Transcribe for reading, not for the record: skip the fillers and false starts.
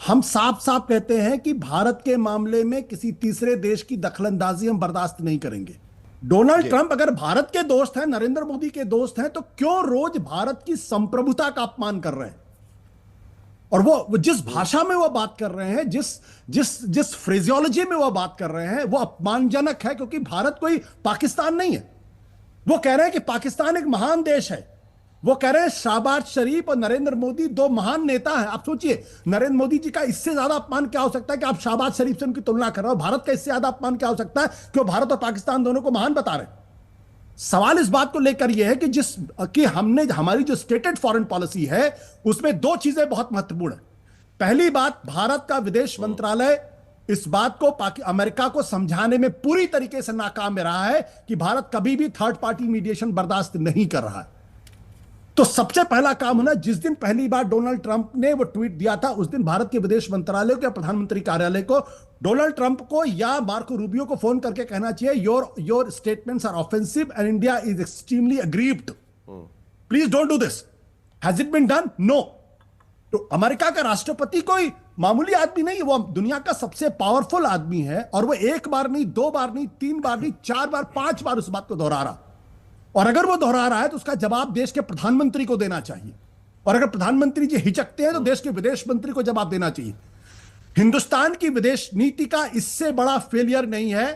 हम साफ साफ कहते हैं कि भारत के मामले में किसी तीसरे देश की दखलंदाजी हम बर्दाश्त नहीं करेंगे। डोनाल्ड जी। ट्रंप अगर भारत के दोस्त हैं, नरेंद्र मोदी के दोस्त हैं, तो क्यों रोज भारत की संप्रभुता का अपमान कर रहे हैं? और वो जिस भाषा में वो बात कर रहे हैं, जिस जिस जिस फ्रेजियोलॉजी में वो बात कर रहे हैं, वो अपमानजनक है, क्योंकि भारत कोई पाकिस्तान नहीं है। वो कह रहे हैं कि पाकिस्तान एक महान देश है। वो कह रहे हैं शहबाज शरीफ और नरेंद्र मोदी दो महान नेता हैं। आप सोचिए, नरेंद्र मोदी जी का इससे ज्यादा अपमान क्या हो सकता है कि आप शहबाज शरीफ से उनकी तुलना कर रहे हो? भारत का इससे ज्यादा अपमान क्या हो सकता है कि वो भारत और पाकिस्तान दोनों को महान बता रहे हैं? सवाल इस बात को लेकर यह है कि हमने हमारी जो स्टेटेड फॉरेन पॉलिसी है, उसमें दो चीजें बहुत महत्वपूर्ण है। पहली बात, भारत का विदेश मंत्रालय इस बात को अमेरिका को समझाने में पूरी तरीके से नाकाम रहा है कि भारत कभी भी थर्ड पार्टी मीडिएशन बर्दाश्त नहीं कर रहा है। तो सबसे पहला काम होना, जिस दिन पहली बार डोनाल्ड ट्रंप ने वो ट्वीट दिया था, उस दिन भारत के विदेश मंत्रालय को या प्रधानमंत्री कार्यालय को डोनाल्ड ट्रंप को या मार्को रूबियो को फोन करके कहना चाहिए, your statements are offensive and India is extremely aggrieved, please don't do this. Has it been done? No. तो अमेरिका का राष्ट्रपति कोई मामूली आदमी नहीं है, वो दुनिया का सबसे पावरफुल आदमी है, और वो एक बार नहीं, दो बार नहीं, तीन बार नहीं, चार बार, पांच बार उस बात को दोहरा रहा। और अगर वो दोहरा रहा है तो उसका जवाब देश के प्रधानमंत्री को देना चाहिए, और अगर प्रधानमंत्री जी हिचकते हैं तो देश के विदेश मंत्री को जवाब देना चाहिए। हिंदुस्तान की विदेश नीति का इससे बड़ा फेलियर नहीं है